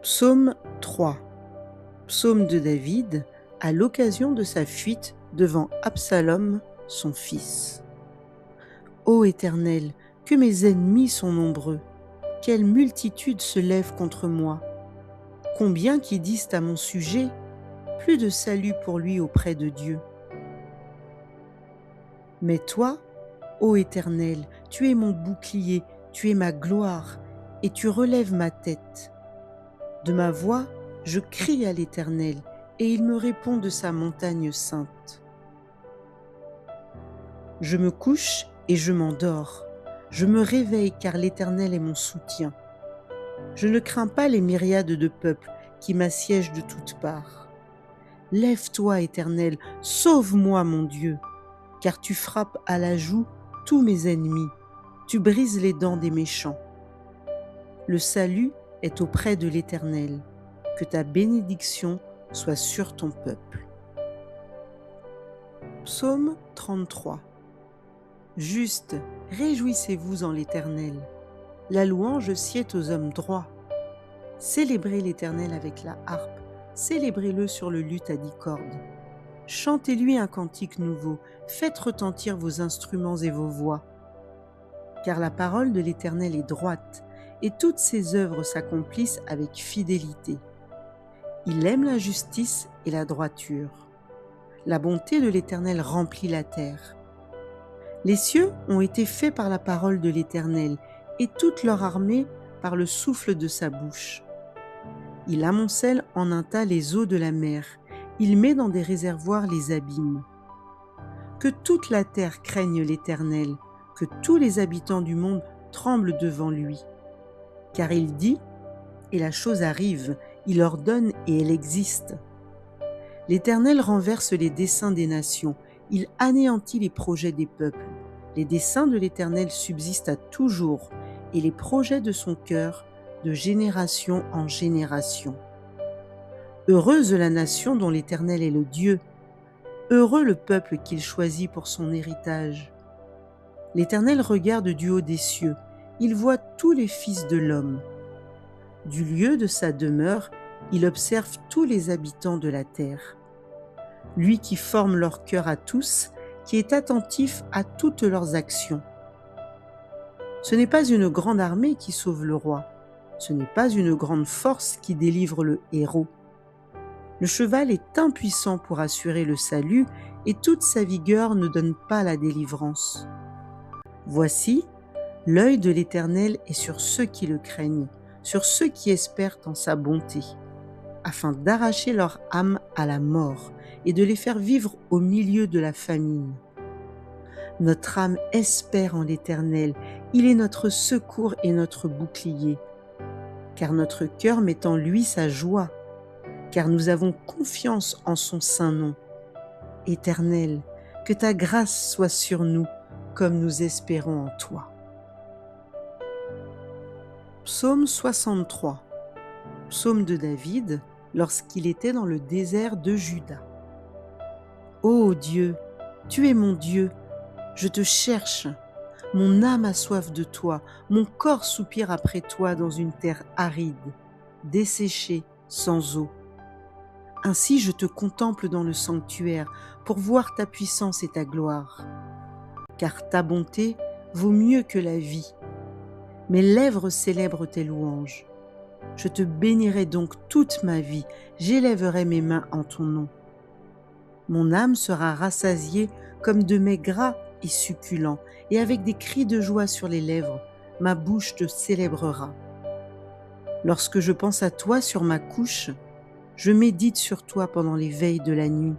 Psaume 3. Psaume de David à l'occasion de sa fuite devant Absalom, son fils. Ô Éternel, que mes ennemis sont nombreux, quelle multitude se lève contre moi. Combien qui disent à mon sujet, plus de salut pour lui auprès de Dieu. Mais toi, ô Éternel, tu es mon bouclier, tu es ma gloire, et tu relèves ma tête. De ma voix, je crie à l'Éternel, et il me répond de sa montagne sainte. Je me couche et je m'endors. Je me réveille car l'Éternel est mon soutien. Je ne crains pas les myriades de peuples qui m'assiègent de toutes parts. Lève-toi, Éternel, sauve-moi, mon Dieu, car tu frappes à la joue tous mes ennemis, tu brises les dents des méchants. Le salut est auprès de l'Éternel, que ta bénédiction soit sur ton peuple. Psaume 33. Juste, réjouissez-vous en l'Éternel. La louange sied aux hommes droits. Célébrez l'Éternel avec la harpe, célébrez-le sur le luth à 10 cordes. Chantez-lui un cantique nouveau, faites retentir vos instruments et vos voix. Car la parole de l'Éternel est droite, et toutes ses œuvres s'accomplissent avec fidélité. Il aime la justice et la droiture. La bonté de l'Éternel remplit la terre. Les cieux ont été faits par la parole de l'Éternel, et toute leur armée par le souffle de sa bouche. Il amoncelle en un tas les eaux de la mer, il met dans des réservoirs les abîmes. Que toute la terre craigne l'Éternel, que tous les habitants du monde tremblent devant lui. Car il dit, et la chose arrive, il ordonne et elle existe. L'Éternel renverse les desseins des nations, il anéantit les projets des peuples. Les desseins de l'Éternel subsistent à toujours, et les projets de son cœur, de génération en génération. Heureuse la nation dont l'Éternel est le Dieu, heureux le peuple qu'il choisit pour son héritage. L'Éternel regarde du haut des cieux, il voit tous les fils de l'homme. Du lieu de sa demeure, il observe tous les habitants de la terre. Lui qui forme leur cœur à tous, qui est attentif à toutes leurs actions. Ce n'est pas une grande armée qui sauve le roi, ce n'est pas une grande force qui délivre le héros. Le cheval est impuissant pour assurer le salut, et toute sa vigueur ne donne pas la délivrance. Voici, l'œil de l'Éternel est sur ceux qui le craignent, sur ceux qui espèrent en sa bonté, afin d'arracher leur âme à la mort et de les faire vivre au milieu de la famine. Notre âme espère en l'Éternel, il est notre secours et notre bouclier. Car notre cœur met en lui sa joie, car nous avons confiance en son saint nom. Éternel, que ta grâce soit sur nous, comme nous espérons en toi. Psaume 63. Psaume de David, lorsqu'il était dans le désert de Juda. Ô Dieu, tu es mon Dieu, je te cherche. Mon âme a soif de toi, mon corps soupire après toi dans une terre aride, desséchée, sans eau. Ainsi je te contemple dans le sanctuaire pour voir ta puissance et ta gloire. Car ta bonté vaut mieux que la vie. Mes lèvres célèbrent tes louanges. Je te bénirai donc toute ma vie, j'élèverai mes mains en ton nom. Mon âme sera rassasiée comme de mets gras et succulents, et avec des cris de joie sur les lèvres, ma bouche te célébrera. Lorsque je pense à toi sur ma couche, je médite sur toi pendant les veilles de la nuit,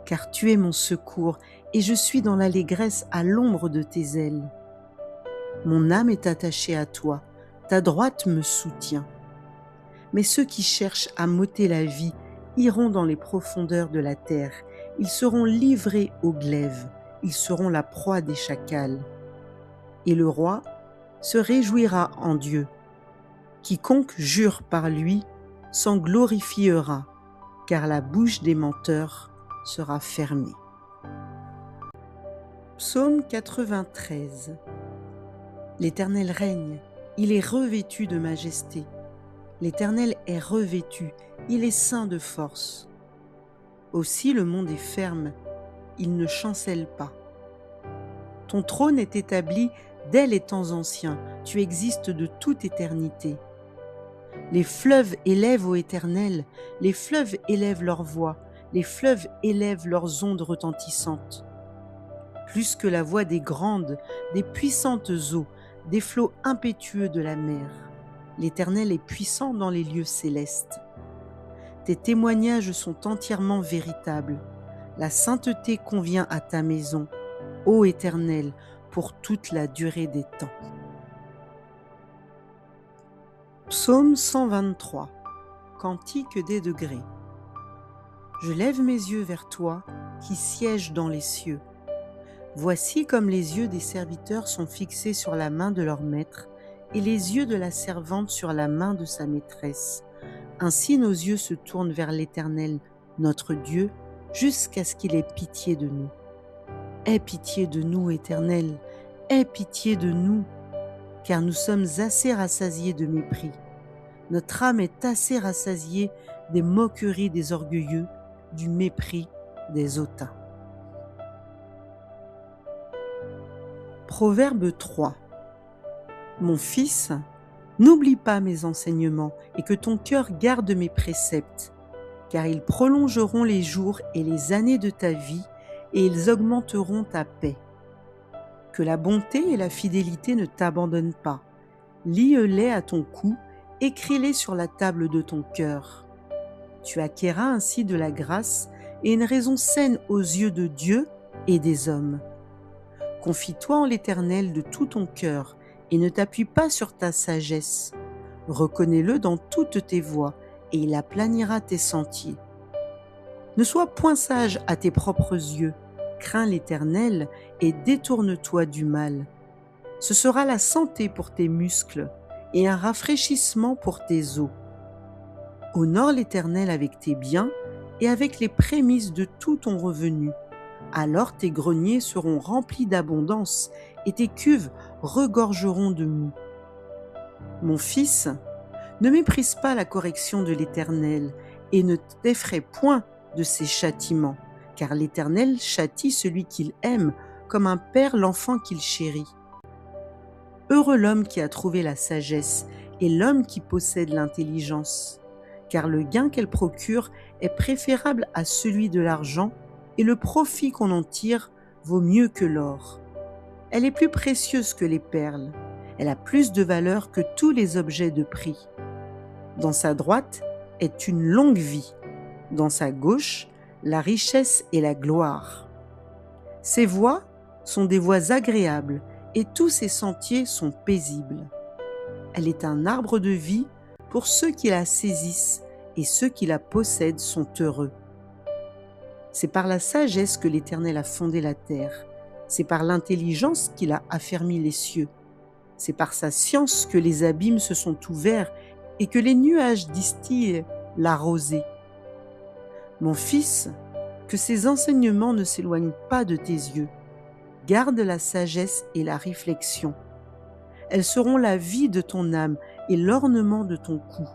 car tu es mon secours, et je suis dans l'allégresse à l'ombre de tes ailes. Mon âme est attachée à toi, ta droite me soutient. Mais ceux qui cherchent à m'ôter la vie iront dans les profondeurs de la terre, ils seront livrés au glaive, ils seront la proie des chacals. Et le roi se réjouira en Dieu. Quiconque jure par lui s'en glorifiera, car la bouche des menteurs sera fermée. Psaume 93. L'Éternel règne, il est revêtu de majesté. L'Éternel est revêtu, il est ceint de force. Aussi le monde est ferme, il ne chancelle pas. Ton trône est établi dès les temps anciens, tu existes de toute éternité. Les fleuves élèvent ô Éternel, les fleuves élèvent leur voix, les fleuves élèvent leurs ondes retentissantes. Plus que la voix des grandes, des puissantes eaux, des flots impétueux de la mer. L'Éternel est puissant dans les lieux célestes. Tes témoignages sont entièrement véritables. La sainteté convient à ta maison, ô Éternel, pour toute la durée des temps. Psaume 123. Cantique des degrés. Je lève mes yeux vers toi, qui sièges dans les cieux. Voici comme les yeux des serviteurs sont fixés sur la main de leur maître, et les yeux de la servante sur la main de sa maîtresse. Ainsi nos yeux se tournent vers l'Éternel, notre Dieu, jusqu'à ce qu'il ait pitié de nous. Aie pitié de nous, Éternel, aie pitié de nous, car nous sommes assez rassasiés de mépris. Notre âme est assez rassasiée des moqueries des orgueilleux, du mépris des hautains. Proverbe 3. Mon fils, n'oublie pas mes enseignements et que ton cœur garde mes préceptes, car ils prolongeront les jours et les années de ta vie et ils augmenteront ta paix. Que la bonté et la fidélité ne t'abandonnent pas. Lie-les à ton cou, écris-les sur la table de ton cœur. Tu acquerras ainsi de la grâce et une raison saine aux yeux de Dieu et des hommes. Confie-toi en l'Éternel de tout ton cœur et ne t'appuie pas sur ta sagesse. Reconnais-le dans toutes tes voies et il aplanira tes sentiers. Ne sois point sage à tes propres yeux, crains l'Éternel et détourne-toi du mal. Ce sera la santé pour tes muscles et un rafraîchissement pour tes os. Honore l'Éternel avec tes biens et avec les prémices de tout ton revenu. Alors tes greniers seront remplis d'abondance et tes cuves regorgeront de mou. Mon fils, ne méprise pas la correction de l'Éternel et ne t'effraie point de ses châtiments, car l'Éternel châtie celui qu'il aime comme un père l'enfant qu'il chérit. Heureux l'homme qui a trouvé la sagesse et l'homme qui possède l'intelligence, car le gain qu'elle procure est préférable à celui de l'argent et le profit qu'on en tire vaut mieux que l'or. Elle est plus précieuse que les perles, elle a plus de valeur que tous les objets de prix. Dans sa droite est une longue vie, dans sa gauche, la richesse et la gloire. Ses voies sont des voies agréables et tous ses sentiers sont paisibles. Elle est un arbre de vie pour ceux qui la saisissent et ceux qui la possèdent sont heureux. C'est par la sagesse que l'Éternel a fondé la terre, c'est par l'intelligence qu'il a affermi les cieux, c'est par sa science que les abîmes se sont ouverts et que les nuages distillent la rosée. Mon fils, que ces enseignements ne s'éloignent pas de tes yeux. Garde la sagesse et la réflexion. Elles seront la vie de ton âme et l'ornement de ton cou.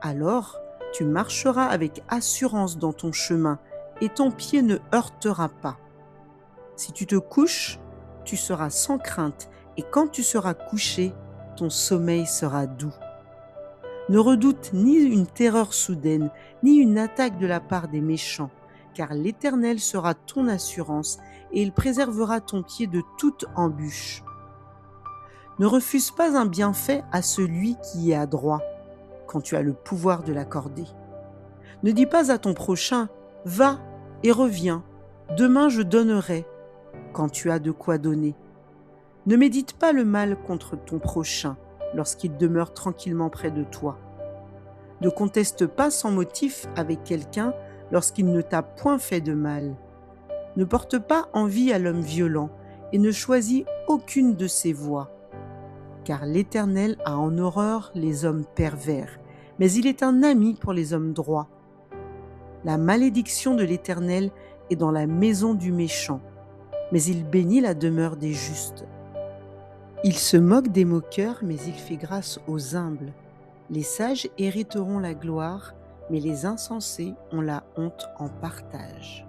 Alors, tu marcheras avec assurance dans ton chemin et ton pied ne heurtera pas. Si tu te couches, tu seras sans crainte et quand tu seras couché, ton sommeil sera doux. Ne redoute ni une terreur soudaine, ni une attaque de la part des méchants, car l'Éternel sera ton assurance et il préservera ton pied de toute embûche. Ne refuse pas un bienfait à celui qui est adroit, quand tu as le pouvoir de l'accorder. Ne dis pas à ton prochain « Va et reviens, demain je donnerai » quand tu as de quoi donner. Ne médite pas le mal contre ton prochain lorsqu'il demeure tranquillement près de toi. Ne conteste pas sans motif avec quelqu'un lorsqu'il ne t'a point fait de mal. Ne porte pas envie à l'homme violent et ne choisis aucune de ses voies. Car l'Éternel a en horreur les hommes pervers, mais il est un ami pour les hommes droits. La malédiction de l'Éternel est dans la maison du méchant, mais il bénit la demeure des justes. Il se moque des moqueurs, mais il fait grâce aux humbles. Les sages hériteront la gloire, mais les insensés ont la honte en partage.